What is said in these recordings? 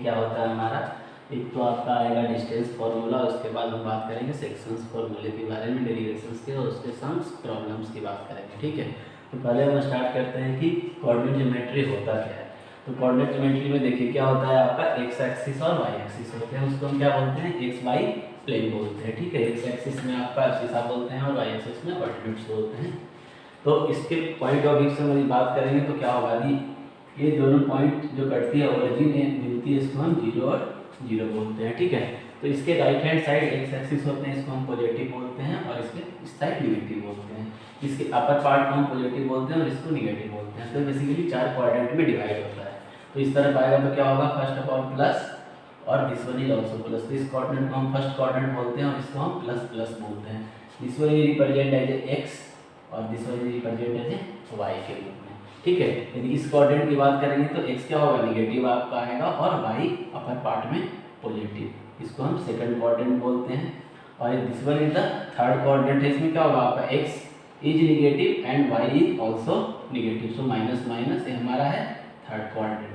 क्या होता है हमारा। एक तो आपका आएगा डिस्टेंस फार्मूला, उसके बाद हम बात करेंगे सेक्शंस फार्मूले के बारे में, डेरिवेशंस के और उसके सम्स प्रॉब्लम्स की बात करेंगे, ठीक है। तो पहले हम स्टार्ट करते हैं कि कोऑर्डिनेट ज्योमेट्री होता क्या है। तो कोऑर्डिनेट ज्योमेट्री में देखिए क्या होता है आपका, एक्स एक्सिस और वाई एक्सिस होते हैं, उसको हम क्या बोलते हैं, एक्स वाई प्लेन बोलते हैं, ठीक है। एक्स एक्सिस में आपका एब्सिसा बोलते हैं और वाई एक्सिस में कोऑर्डिनेट्स बोलते हैं। तो इसके पॉइंट ऑफ व्यू से हम बात करेंगे तो क्या होगा, ये दोनों पॉइंट जो कटती है ओरिजिन मिलती है, इसको हम 0 और 0 बोलते हैं, ठीक है। तो इसके right hand side x axis होते हैं, इसको हम पॉजिटिव बोलते हैं और इसके इस साइड निगेटिव बोलते हैं। इसके अपर पार्ट को हम पॉजिटिव बोलते हैं और इसको निगेटिव बोलते हैं। तो बेसिकली 4 क्वाड्रेंट में डिवाइड होता है। तो इस तरफ आएगा तो क्या होगा, फर्स्ट ऑफ ऑल प्लस और this one is also plus. तो इस क्वाड्रेंट को हम फर्स्ट क्वाड्रेंट बोलते हैं और इसको हम प्लस प्लस बोलते हैं। This one is represent as X और this one is represent as Y के रूप में, ठीक है। यदि इस क्वाड्रेंट की बात करेंगे तो एक्स क्या होगा, निगेटिव आपका आएगा और वाई अपर पार्ट में पॉजिटिव। इसको हम सेकंड क्वाड्रेंट बोलते हैं। और this one is the third quadrant है, इसमें क्या होगा आपका, X is negative and Y is also negative. So minus minus ये हमारा है थर्ड क्वाड्रेंट।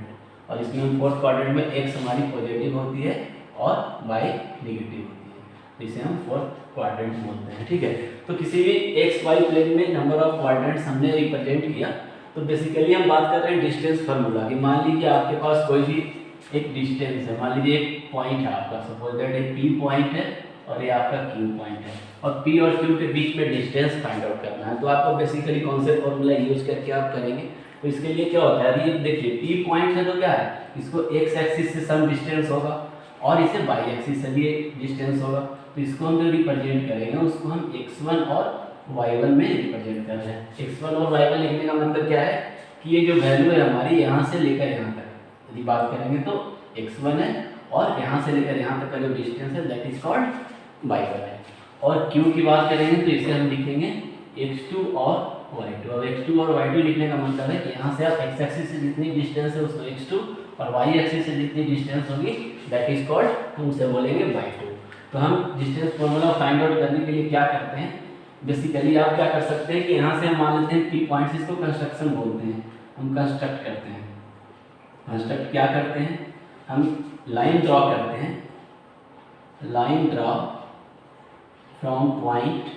और इसमें हम फोर्थ क्वाड्रेंट में एक्स हमारी पॉजिटिव होती है और वाई निगेटिव होती है, जिसे हम फोर्थ क्वाड्रेंट बोलते हैं, ठीक है। तो किसी भी एक्स वाई प्लेन में नंबर ऑफ क्वाड्रेंट्स हमने रिप्रेजेंट किया। तो बेसिकली हम बात कर रहे हैं डिस्टेंस फार्मूला की। मान लीजिए आपके पास कोई भी एक डिस्टेंस है, मान लीजिए एक पॉइंट है आपका, सपोज दैट एक पी पॉइंट है और ये आपका क्यू पॉइंट है, और पी और क्यू के बीच में डिस्टेंस फाइंड आउट करना है। तो आपको बेसिकली कौन से फॉर्मूला यूज करके आप करेंगे। तो इसके लिए क्या होता है, ये देखिए पी पॉइंट है तो क्या है, इसको एक्स एक्सिस से सम डिस्टेंस होगा और इसे वाई एक्सिस से भी एक डिस्टेंस होगा। तो इसको हम जो रिप्रेजेंट करेंगे उसको हम x1 और y1 में रिप्रेजेंट कर रहे हैं। x1 और y1 लिखने का मतलब क्या है कि ये जो वैल्यू है हमारी यहाँ से लेकर यहाँ तक यदि बात करेंगे तो x1 है और यहाँ से लेकर यहाँ तक का जो डिस्टेंस है दैट इज कॉल्ड y1 है। और q की बात करेंगे तो इसे हम लिखेंगे x2 और y2। अब x2 और y2 लिखने का मतलब है कि यहाँ से आप x एक्सिस से जितनी डिस्टेंस है उसको x2 और y एक्सिस से जितनी डिस्टेंस होगी दैट इज कॉल्ड, हम उसे बोलेंगे y2। तो हम डिस्टेंस फार्मूला फाइंड आउट करने के लिए क्या करते हैं, बेसिकली आप क्या कर सकते हैं कि यहाँ से हम मान लेते हैं पी पॉइंट्स, इसको कंस्ट्रक्शन बोलते हैं, हम कंस्ट्रक्ट करते हैं। कंस्ट्रक्ट क्या करते हैं, हम लाइन ड्रॉ करते हैं, line draw from point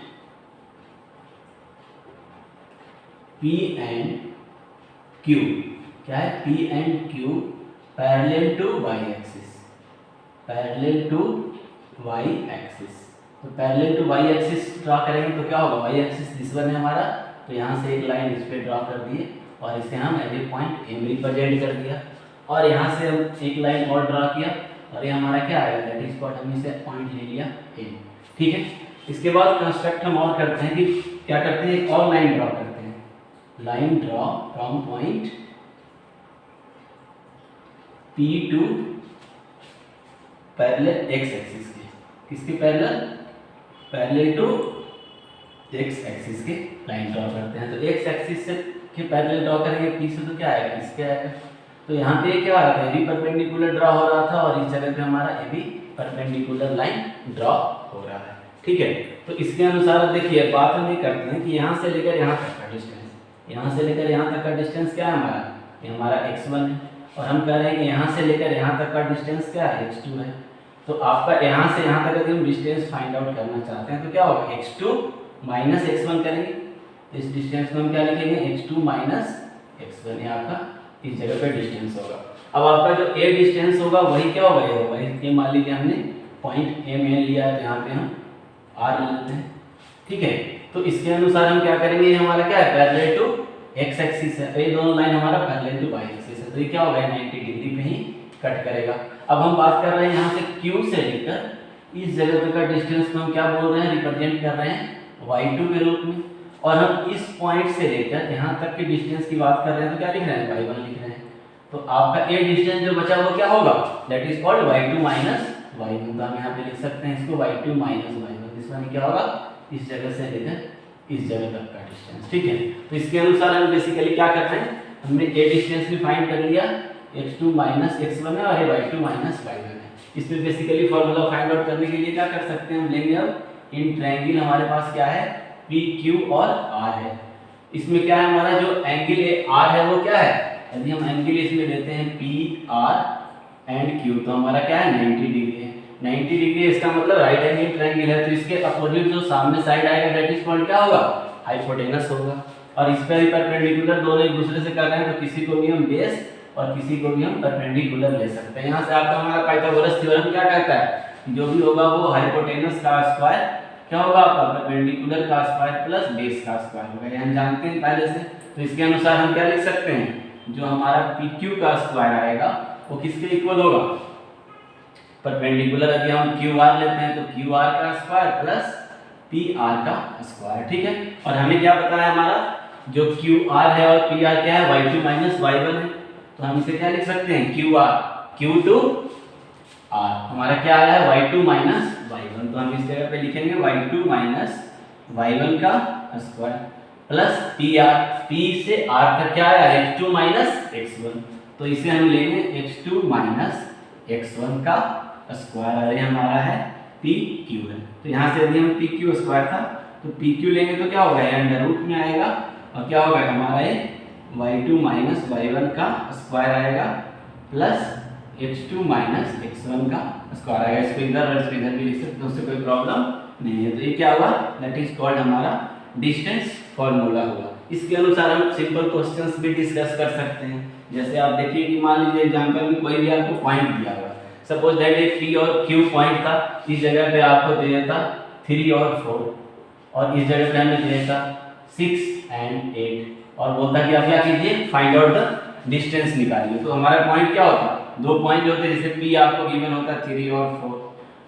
P and Q, क्या है P and Q parallel to y axis, parallel to y axis. तो parallel to y axis draw करेंगे तो क्या होगा, y एक्सिस दिस वन है हमारा, तो यहाँ से एक लाइन इस पे ड्रॉ कर दिए और इसे हम as a point M represent कर दिया। और यहाँ से हम एक लाइन और ड्रॉ किया और ये हमारा क्या आएगा, दैट इज कॉल्ड, हम इसे पॉइंट ले लिया M, ठीक है। इसके बाद कंस्ट्रक्ट हम और करते हैं कि क्या करते हैं, एक और लाइन ड्रॉ करते हैं, line draw from point P to parallel x axis के, किसके parallel, parallel to x axis के लाइन ड्रॉ करते हैं। तो x एक्सिस से के पैरेलल ड्रॉ करेंगे, P से तो क्या आएगा, इसके आएगा। तो यहाँ पे क्या आ रहा है, AB परपेंडिकुलर ड्रॉ हो रहा था और इस जगह पे हमारा AB परपेंडिकुलर लाइन ड्रॉ हो रहा है, ठीक है। तो इसके अनुसार देखिए बात हम ये करते हैं कि यहाँ से लेकर यहाँ तक का डिस्टेंस, यहाँ से लेकर यहाँ तक का डिस्टेंस क्या है हमारा, ये हमारा x1 है। और हम कह रहे हैं कि यहाँ से लेकर यहाँ तक का डिस्टेंस क्या है, x2 है। तो आपका यहाँ से यहाँ तक यदि हम डिस्टेंस फाइंड आउट करना चाहते हैं तो क्या होगा, x2 माइनस x1 करेंगे। इस डिस्टेंस को हम क्या लिखेंगे, x2 माइनस x1, ये आपका इस जगह पे डिस्टेंस होगा। अब आपका जो a डिस्टेंस होगा वही क्या होगा, ये होगा, ये मान लीजिए हमने पॉइंट M लिया है तो यहाँ पे हम R लेते हैं, ठीक है। तो इसके अनुसार हम क्या करेंगे, ये हमारा क्या है, पैरेलल टू x एक्सिस है, ये दोनों लाइन हमारा पैरेलल टू y एक्सिस है, तो ये क्या होगा, 90 डिग्री पे ही कट करेगा। अब हम बात कर रहे हैं यहाँ से Q से लेकर इस जगह तक का डिस्टेंस को हम क्या बोल रहे हैं, रिप्रेजेंट कर रहे हैं y2 के रूप में। और हम इस पॉइंट से लेकर यहाँ तक के डिस्टेंस की बात कर रहे हैं तो क्या लिख रहे हैं, y1 लिख रहे हैं। तो आपका a डिस्टेंस जो बचा वो क्या होगा, that is called y2 minus y1। तो हम यहाँ पे लिख सकते हैं इसको y2 माइनस y1, इस वन क्या होगा, इस जगह से लेकर इस जगह तक का डिस्टेंस, ठीक है। तो इसके अनुसार हम बेसिकली क्या करते हैं, हमने a डिस्टेंस भी फाइंड कर लिया, x2 माइनस x1 है और ये y2 माइनस y1 है। इसमें बेसिकली फॉर्मूला फाइंड आउट करने के लिए क्या कर सकते हैं, हम लेंगे अब इन ट्रायंगल हमारे पास क्या है, P Q और R है। इसमें क्या है हमारा जो एंगल R है वो क्या है, यदि हम एंगल इसमें लेते हैं P R एंड क्यू, तो हमारा क्या है 90 डिग्री है। 90 डिग्री इसका मतलब राइट एंगल ट्रायंगल है, तो इसके अपोजिट जो सामने साइड आएगा दैट इज कॉल्ड क्या होगा, हाइपोटेनस होगा। और इस पर ही परपेंडिकुलर दोनों एक दूसरे से कर रहे हैं, तो किसी को भी हम बेस और किसी को भी हम परपेंडिकुलर ले सकते हैं। यहाँ से आपका हमारा पाइथागोरस थ्योरम क्या कहता है, जो भी होगा वो हाइपोटेनस का स्क्वायर क्या होगा आपका, परपेंडिकुलर का स्क्वायर प्लस बेस का स्क्वायर होगा, ये हम जानते हैं पहले से। तो इसके अनुसार हम क्या लिख सकते हैं, जो हमारा PQ का स्क्वायर आएगा वो किसके इक्वल होगा, परपेंडिकुलर यदि हम QR लेते हैं तो QR का स्क्वायर प्लस PR का स्क्वायर, ठीक है। और हमें क्या पता है, हमारा जो QR है और PR क्या है, y2 माइनस y1 है, तो हम इसे क्या लिख सकते हैं, QR Q2R, हमारा क्या आया है y2 माइनस y1, तो हम इस जगह पे लिखेंगे y2 माइनस y1 का स्क्वायर प्लस PR, P से R तक क्या आया x2 माइनस x1, तो इसे हम लेंगे x2 माइनस x1 का स्क्वायर, अरे हमारा है PQ है। तो यहाँ से यदि हम PQ स्क्वायर था तो PQ लेंगे तो क्या होगा, अंडर रूट में आएगा और क्या होगा हमारा ये y2 माइनस y1 का स्क्वायर आएगा प्लस x2 माइनस x1 का स्क्वायर आएगा। इसको इधर और इसको इधर भी लिख सकते हैं, उससे कोई प्रॉब्लम नहीं है। तो ये क्या हुआ, दैट इज कॉल्ड हमारा डिस्टेंस फॉर्मूला हुआ। इसके अनुसार हम सिंपल क्वेश्चंस भी डिस्कस कर सकते हैं। जैसे आप देखिए कि मान लीजिए एग्जांपल में कोई भी आपको पॉइंट दिया हुआ, सपोज दैट एक P और Q पॉइंट था, इस जगह पे आपको दिया था 3 और 4 और इस जगह पे हमें दिया था 6 एंड 8 और बोलता कि आप क्या कीजिए, फाइंड आउट द डिस्टेंस निकालिए। तो हमारा पॉइंट क्या होता, दो पॉइंट होते हैं, जैसे P आपको गिवन होता 3 और 4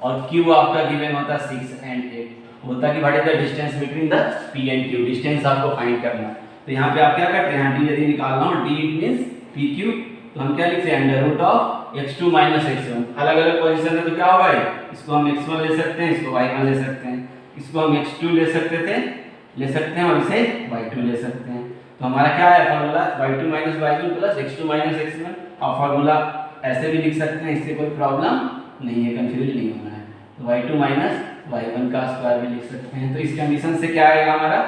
और Q आपका गिवन होता 6 एंड 8, होता कि what is the distance between the P and Q, distance आपको फाइंड करना है। तो यहाँ पे आप क्या करते हैं, D यदि निकालना हो, D इट मींस PQ, तो हम क्या लिखते हैं, under root of x2 minus x1, अलग अलग पोजीशन है तो क्या होगा, इसको हम x1 ले सकते हैं, इसको y1 ले सकते हैं, इसको हम x2 ले सकते हैं और इसे y2 ले सकते हैं। तो हमारा क्या है formula, y2 minus y1 plus x2 minus x1, और फॉर्मूला ऐसे भी लिख सकते हैं, इससे कोई प्रॉब्लम नहीं है, कंफ्यूज नहीं होना है। तो y2 माइनस y1 का स्क्वायर भी लिख सकते हैं। तो इस कंडीशन से क्या आएगा हमारा,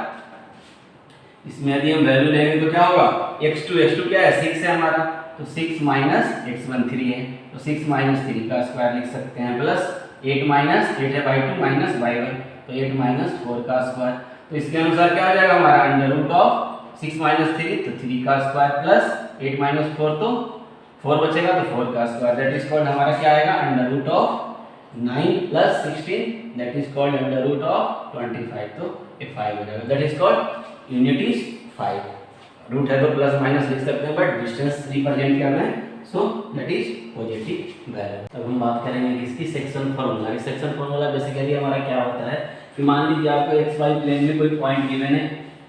इसमें यदि हम वैल्यू लेंगे तो क्या होगा, x2 क्या है 6 है हमारा, तो 6 माइनस x1 3 है, तो 6 माइनस 3 का स्क्वायर लिख सकते हैं प्लस 8 माइनस 8 है y2 माइनस y1, तो 8 माइनस 4 का स्क्वायर। तो इसके अनुसार क्या हो जाएगा हमारा, अंडर रूट ऑफ 6 माइनस 3 तो 3 का स्क्वायर प्लस 8 माइनस 4 तो 4 बचेगा तो 4 का स्क्वायर, दैट इज कॉल्ड हमारा क्या आएगा, under root of 9 plus 16 that is called under root of 25, तो ये 5 हो जाएगा, that is called unit is 5। Root है तो प्लस माइनस लिख सकते हैं, बट डिस्टेंस रिप्रेजेंट करना है, so that is positive value. अब हम बात करेंगे किसकी, सेक्शन फार्मूला की। सेक्शन फार्मूला बेसिकली हमारा क्या होता है कि मान लीजिए आपको xy प्लेन में कोई पॉइंट गिवन है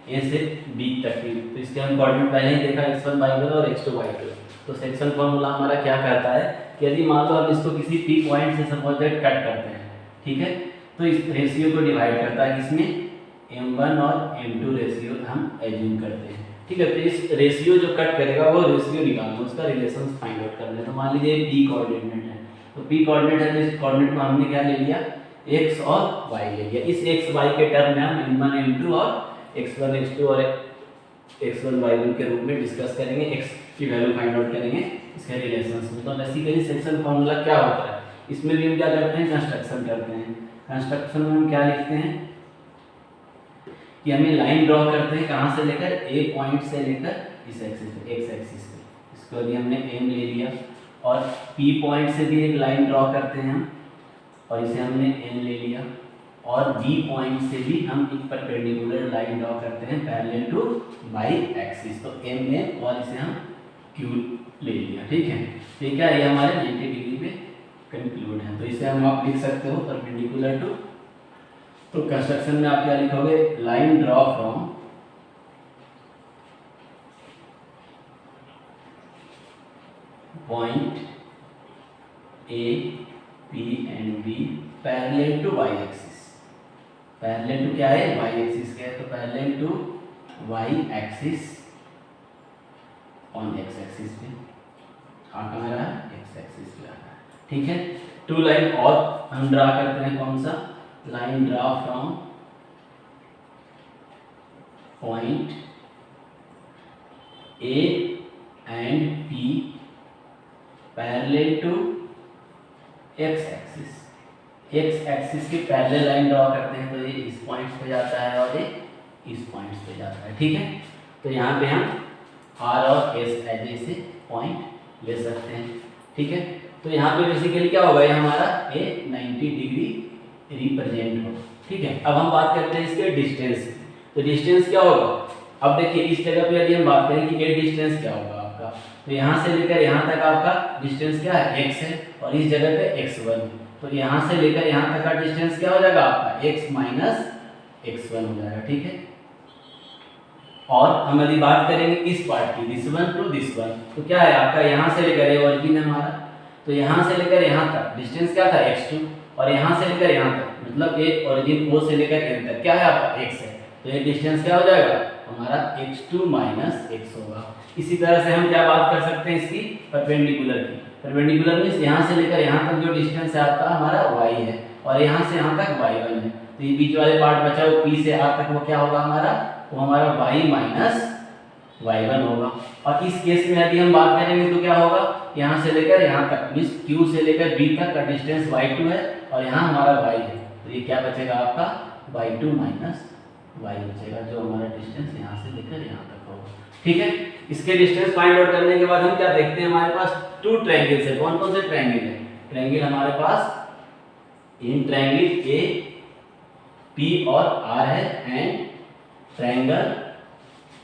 A से B तक की, तो इसके हम कोऑर्डिनेट पहले ही देखा x1 y1 और x2 y2। तो सेक्शन फार्मूला हमारा क्या कहता है कि यदि मान लो हम इसको किसी P पॉइंट से सपोज दैट कट करते हैं, ठीक है, तो इस रेशियो को डिवाइड करता है किसमें, m1 और m2 रेशियो हम एज्यूम करते हैं, ठीक है। तो इस रेशियो जो कट करेगा वो रेशियो निकालना, उसका रिलेशन फाइंड आउट करना है। तो मान लीजिए P कोऑर्डिनेट है, तो P कोऑर्डिनेट है तो इस कोऑर्डिनेट में हमने क्या ले लिया, x और y ले लिया। इस x y के टर्म में हम m1 m2 और x1 x2 और x1 y1 के रूप में डिस्कस करेंगे, x की वैल्यू फाइंड आउट करेंगे इसके रिलेशंस में। तो बेसिकली सेक्शन फार्मूला क्या होता है, इसमें भी हम क्या करते हैं, कंस्ट्रक्शन करते हैं। कंस्ट्रक्शन में हम क्या लिखते हैं कि हमें लाइन ड्रॉ करते हैं, कहाँ से लेकर, A पॉइंट से लेकर इस एक्सिस पे, x एक्सिस पे, इसको भी हमने m ले लिया, और P पॉइंट से भी एक लाइन ड्रॉ करते हैं हम और इसे हमने n ले लिया, और B पॉइंट से भी हम एक परपेंडिकुलर लाइन ड्रॉ करते हैं पैरेलल टू y एक्सिस, तो m और इसे हम q ले लिया, ठीक है। ठीक है, ये हमारे 90 डिग्री पे कंक्लूड है, तो इसे हम आप लिख सकते हो परपेंडिकुलर टू। तो कंस्ट्रक्शन में आप क्या लिखोगे, line draw from point A, P and B parallel to y axis. Parallel to क्या है, y एक्सिस क्या है, तो parallel to y axis on x axis पे, कहाँ रहा है, x एक्सिस पे आ रहा है, ठीक है। टू लाइन और हम ड्रा करते हैं, कौन सा, line draw from point A and P parallel to X axis, X axis की पैरेलल लाइन ड्रॉ करते हैं, तो ये इस पॉइंट पे जाता है और ये इस पॉइंट पे जाता है, ठीक है। तो यहाँ पे हम आर और एस ऐसे पॉइंट ले सकते हैं, ठीक है। तो यहाँ पे बेसिकली क्या होगा, ये हमारा ए 90 डिग्री रिप्रेजेंट होगा, ठीक है। अब हम बात करते हैं इसके डिस्टेंस, तो डिस्टेंस क्या होगा। अब देखिए इस जगह पे यदि हम बात करें कि ये डिस्टेंस क्या होगा आपका, तो यहाँ से लेकर यहाँ तक आपका डिस्टेंस क्या है, x है, और इस जगह पे x1, तो यहाँ से लेकर यहाँ तक का डिस्टेंस क्या हो जाएगा आपका, x माइनस x1 हो जाएगा, ठीक है। और हम यदि बात करेंगे इस पार्ट की, this one two this one, तो क्या है आपका, यहाँ से लेकर ये ओरिजिन है हमारा, तो यहाँ से लेकर यहाँ तक डिस्टेंस क्या था, x2, और यहाँ से लेकर यहाँ तक मतलब ये ओरिजिन O से लेकर N तक क्या है आपका, x है, तो ये डिस्टेंस क्या हो जाएगा हमारा, x2 माइनस x होगा। इसी तरह से हम क्या बात कर सकते हैं इसकी परपेंडिकुलर की, परपेंडिकुलर मींस यहाँ से लेकर यहाँ तक जो डिस्टेंस है आपका हमारा y है, और यहाँ से यहाँ तक y1 है, तो ये बीच वाले पार्ट बचा वो P से R तक, वो क्या होगा हमारा, वो हमारा y माइनस y1 होगा। और इस केस में यदि हम बात करेंगे तो क्या होगा, यहाँ से लेकर यहाँ तक मींस Q से लेकर B तक का डिस्टेंस y2 है, और यहाँ हमारा y है, तो ये क्या बचेगा आपका, y2 माइनस y बचेगा, जो हमारा डिस्टेंस यहाँ से लेकर यहाँ तक होगा, ठीक है। इसके डिस्टेंस फाइंड आउट करने के बाद हम क्या देखते हैं, हमारे पास टू ट्रायंगल्स है, कौन कौन से ट्रायंगल है, ट्रायंगल हमारे पास इन ट्रायंगल ए पी और आर है, and triangle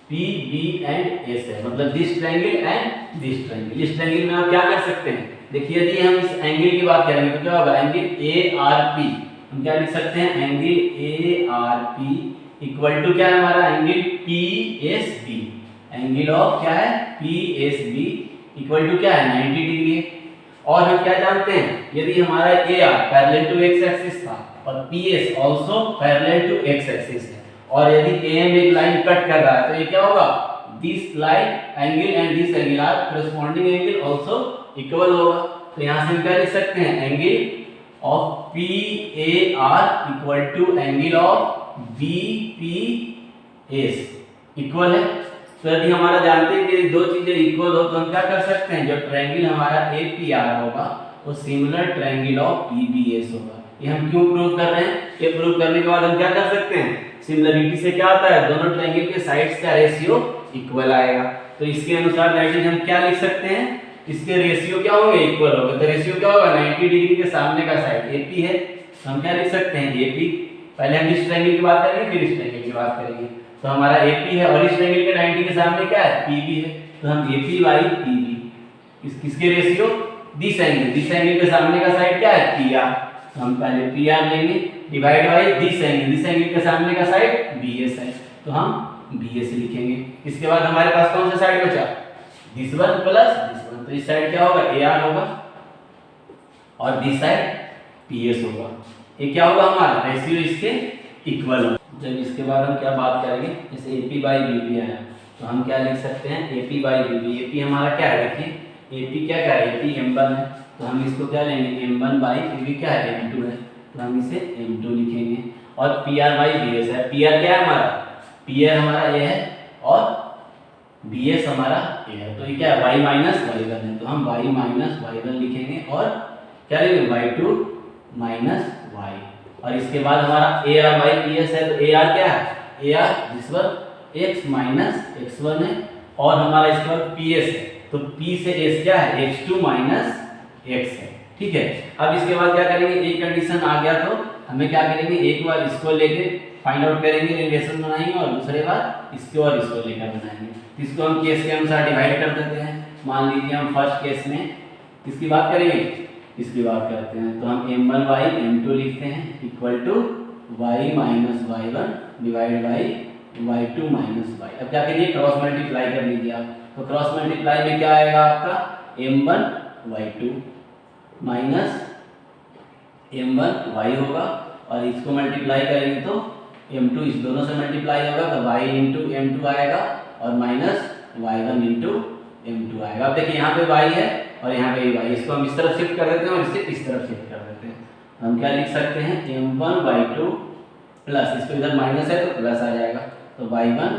P B and S है, मतलब this triangle and this triangle. इस ट्रायंगल में आप क्या कर सकते हैं, देखिए यदि हम इस एंगल की बात करेंगे तो क्या होगा, एंगल ए आर पी, हम क्या लिख सकते हैं, angle A R P equal to क्या है हमारा, angle P S B, angle of क्या है, P S B equal to क्या है, 90 डिग्री है। और हम क्या जानते हैं, यदि हमारा A R parallel to X axis था और P S also parallel to X axis है, और यदि एम एक लाइन कट कर रहा है, तो ये क्या होगा, this line angle and this angle are corresponding angle also equal होगा। तो यहाँ से हम क्या लिख सकते हैं, angle of P A R equal to angle of B P S equal है। तो यदि हमारा जानते हैं कि दो चीजें इक्वल हो, तो हम क्या कर सकते हैं, जो ट्रायंगल हमारा ए पी आर होगा वो similar triangle of P B S होगा। ये हम क्यों प्रूव कर रहे हैं, ये प्रूव करने के बाद हम क्या कर सकते हैं, सिमिलरिटी से क्या आता है, दोनों ट्रायंगल के साइड्स का रेशियो इक्वल आएगा। तो इसके अनुसार दैट इज हम क्या लिख सकते हैं, इसके रेशियो क्या होंगे, इक्वल होंगे। तो रेशियो क्या होगा, 90 डिग्री के सामने का साइड एपी है, तो हम क्या लिख सकते हैं, एपी। पहले हम इस ट्रायंगल की बात करेंगे फिर इस ट्रायंगल की बात करेंगे। तो हमारा एपी है और इस ट्रायंगल के 90 के सामने क्या है, पीबी है, तो हम एपी बाई पीबी, किसके रेशियो, दिस एंगल के सामने का साइड क्या है, पीआर, तो हम पहले पीआर लेंगे डिवाइड बाई दिस एंगल के सामने का साइड बीएस है, तो हम बीएस लिखेंगे। इसके बाद हमारे पास कौन सा साइड बचा, this one plus this one, तो इस साइड क्या होगा, एआर होगा और दिस साइड पीएस होगा। ये क्या होगा, हमारा रेशियो इसके इक्वल होगा। जब इसके बाद हम क्या बात करेंगे, जैसे एपी बाई बीबी आया, तो हम क्या लिख सकते हैं, एपी बाई बीबी। एपी हमारा क्या है, देखिए एपी क्या है, एपी m1 है, तो हम इसको क्या लेंगे, m1 बाई बीबी क्या है, m2 है, तो हम इसे m2 लिखेंगे। और pr बाई bs है, pr क्या है हमारा, pr हमारा ये है और bs हमारा ये है, तो ये क्या है, y माइनस y1 है, तो हम y माइनस y1 लिखेंगे और क्या लेंगे, y2 माइनस y। और इसके बाद हमारा ar बाई ps है, तो ar क्या है, ar जिस पर x माइनस x1 है, और हमारा इस पर ps है, तो p से s क्या है, x2 माइनस x है, ठीक है। अब इसके बाद क्या करेंगे, एक कंडीशन आ गया तो हमें क्या करेंगे, एक बार इसको लेके फाइंड आउट करेंगे, रिलेशन बनाएंगे, और दूसरे बार इसको और इसको लेकर बनाएंगे। इसको हम केस के अनुसार डिवाइड कर देते हैं। मान लीजिए हम फर्स्ट केस में किसकी बात करेंगे, इसकी बात करते हैं, तो हम m1 बाई m2 लिखते हैं equal to y minus y1 divide by y2 minus y। अब क्या करिए, क्रॉस मल्टीप्लाई कर लीजिए आप, तो क्रॉस मल्टीप्लाई में क्या आएगा आपका, m1 y2 minus m1 y होगा, और इसको मल्टीप्लाई करेंगे तो m2 इस दोनों से मल्टीप्लाई होगा, तो y इंटू m2 आएगा और माइनस y1 इंटू m2 आएगा। अब देखिए यहाँ पे y है और यहाँ पे y, इसको हम इस तरफ शिफ्ट कर देते हैं और इसे इस तरफ शिफ्ट कर देते हैं। हम क्या लिख सकते हैं, m1 y2 प्लस, इसको इधर माइनस है तो प्लस आ जाएगा, तो y1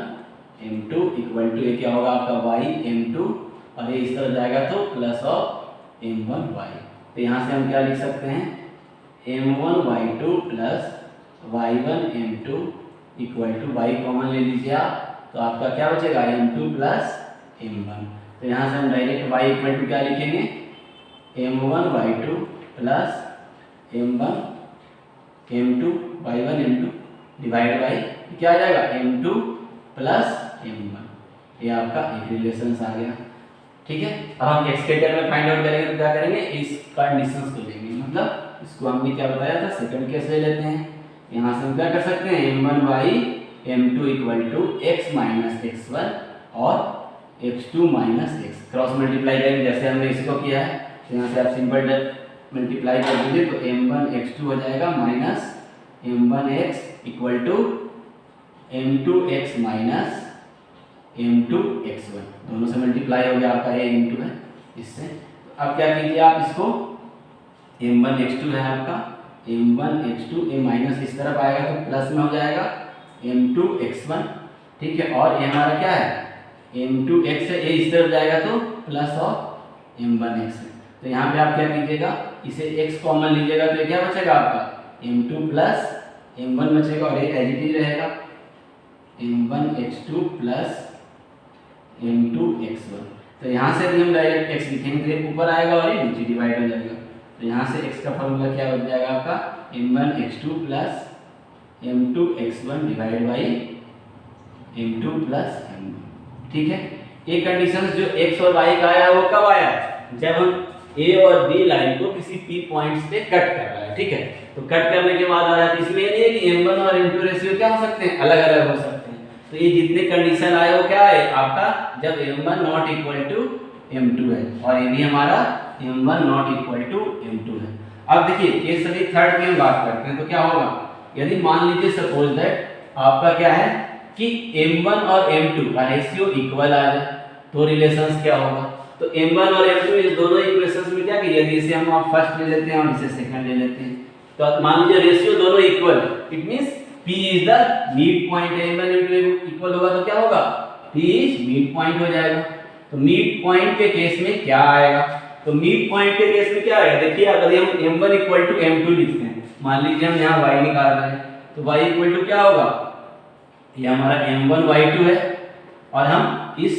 m2 इक्वल टू ये क्या होगा आपका y m2, और ये इस तरफ जाएगा तो प्लस ऑफ m1y। तो यहाँ से हम क्या लिख सकते हैं, m1y2 plus y1 m2 equal to y common ले लीजिए आप, तो आपका क्या बचेगा m2 प्लस m1। तो यहाँ से हम डायरेक्ट y इक्वल टू क्या लिखेंगे, m1y2 plus m1 m2 y1 m2 divide by क्या आ जाएगा m2 प्लस m1। ये आपका एक रिलेशन आ गया। ठीक है, अब हम x के टर्म में फाइंड आउट करेंगे तो क्या करेंगे, इस कंडीशंस को लेंगे, मतलब इसको हमने क्या बताया था, सेकंड केस ले लेते हैं। यहाँ से हम क्या कर सकते हैं, m1y m2 equal to x minus x1 और x2 minus x cross multiply करेंगे जैसे हमने इसको किया है। तो यहाँ से आप सिंपल मल्टीप्लाई कर दीजिए तो m1 x2 हो जाएगा minus m1x equal to m2x minus m2x1, दोनों से मल्टीप्लाई हो गया आपका a इंटू है इससे। अब क्या कीजिए आप इसको, m1x2 है आपका, m1x2 a माइनस इस तरफ आएगा तो प्लस में हो जाएगा m2x1। ठीक है, और ये हमारा क्या है m2x है, a इस तरफ जाएगा तो प्लस ऑफ m1x है। तो यहाँ पे आप क्या कीजिएगा, इसे x कॉमन लीजिएगा तो ये क्या बचेगा आपका m2 प्लस m1 बचेगा और ये एज इट इज रहेगा m1x2 प्लस m2x1। तो यहाँ से भी हम डायरेक्ट x लिखेंगे तो ये ऊपर आएगा और ये नीचे डिवाइड हो जाएगा। तो यहाँ से x का फॉर्मूला क्या बन जाएगा आपका m1x2 plus m2x1 divide by m2 plus m1। ठीक है, ये कंडीशन जो x और y का आया वो कब आया, जब हम a और b लाइन को किसी p पॉइंट्स पे कट कर रहा है। ठीक है, तो कट करने के बाद आया, इसमें ये नहीं है कि m1 और m2 रेशियो क्या हो सकते हैं, अलग अलग हो सकते हैं। तो ये जितने कंडीशन आए वो क्या है आपका, जब m1 not equal to m2 है और ये भी हमारा m1 not equal to m2 है। अब देखिए केस स्टडी थर्ड की हम बात करते हैं तो क्या होगा, यदि मान लीजिए सपोज दैट आपका क्या है कि m1 और m2 का रेशियो इक्वल आ जाए तो रिलेशंस क्या होगा। तो m1 और m2 इस दोनों इक्वेशंस में क्या कि यदि इसे हम फर्स्ट ले लेते हैं और इसे सेकंड ले लेते हैं तो मान लीजिए रेशियो दोनों equal, it means p is the mid point, m1 m2 equal होगा तो क्या होगा, p इज मिड पॉइंट हो जाएगा। तो मिड पॉइंट के केस में क्या आएगा, तो मिड पॉइंट के केस में क्या आएगा, देखिए अगर हम m1 इक्वल टू m2 लिखते हैं, मान लीजिए हम यहाँ y निकाल रहे हैं तो y इक्वल टू क्या होगा, ये हमारा m1 y2 है और हम इस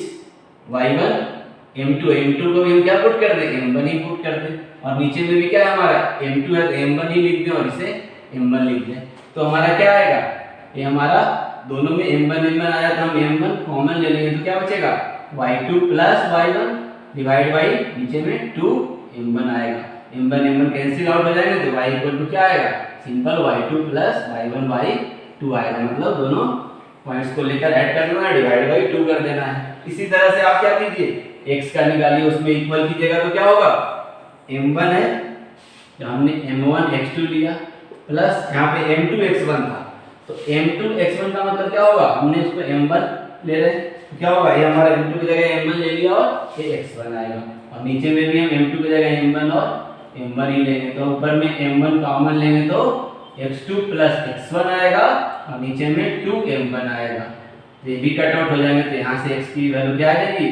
y1 m2 को भी हम क्या पुट कर दें, m1 ही पुट कर दें और नीचे में भी क्या है हमारा m2 है तो m1 ही लिख दें और इसे m1 लिख दें। तो हमारा क्या आएगा, ये हमारा दोनों में m1 आया तो हम m1 कॉमन ले लेंगे तो क्या बचेगा y2 plus y1 divide by नीचे में 2 m1 आएगा। m1 कैंसिल आउट हो जाएंगे तो y इक्वल टू क्या आएगा, simple y2 plus y1 by 2 आएगा, मतलब दोनों पॉइंट्स को लेकर ऐड कर देना है, डिवाइड बाई 2 कर देना है। इसी तरह से आप क्या कीजिए, x का निकालिए उसमें इक्वल कीजिएगा तो क्या होगा, m1 है तो हमने m1 x2 लिया प्लस यहाँ पे m2 x1 था तो m2 x1 का मतलब क्या होगा, हमने उसको m1 ले रहे हैं तो क्या होगा, ये हमारा m2 की जगह m1 ले लिया और ये x1 आएगा और नीचे में भी हम m2 की जगह m1 और m1 ही लेंगे तो ऊपर में m1 कॉमन लेंगे तो x2 प्लस x1 आएगा और नीचे में 2 m1 आएगा। तो ये भी कट आउट हो जाएंगे तो यहाँ से x की वैल्यू क्या आ जाएगी,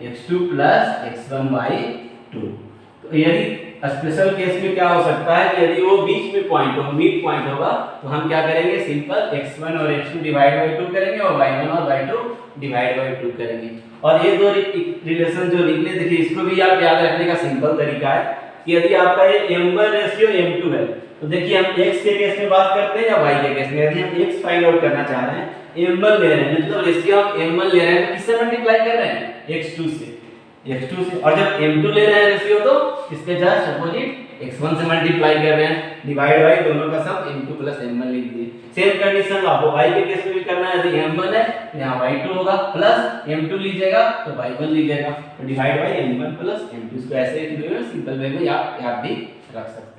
x2 प्लस x1 बाई 2। तो यदि स्पेशल केस में क्या हो सकता है कि यदि वो बीच में पॉइंट हो, मिड पॉइंट होगा तो हम क्या करेंगे, सिंपल x1 और x2 डिवाइड बाई 2 करेंगे और y1 और y2 डिवाइड बाई 2 करेंगे। और ये दो रिलेशन जो निकले, देखिए इसको भी आप याद रखने का सिंपल तरीका है कि यदि आपका ये m1 रेशियो m2 है तो देखिए हम x के केस में बात करते हैं या y के केस में, यदि हम x फाइंड आउट करना चाह रहे हैं, m1 ले रहे हैं मतलब रेशियो हम m1 ले रहे हैं तो किससे मल्टीप्लाई कर रहे हैं, x2 से, और जब m2 ले रहे हैं रेशियो तो इसके जस्ट अपोजिट x1 से मल्टीप्लाई कर रहे हैं, डिवाइड बाई दोनों का सम m2 प्लस m1 लिख दिए। सेम कंडीशन आपको y के केस में भी करना है, यदि m1 है तो यहाँ y2 होगा प्लस m2 लीजिएगा तो y1 लीजिएगा तो divide by m1 plus m2, इसको ऐसे सिंपल वे में आप याद भी रख सकते हैं।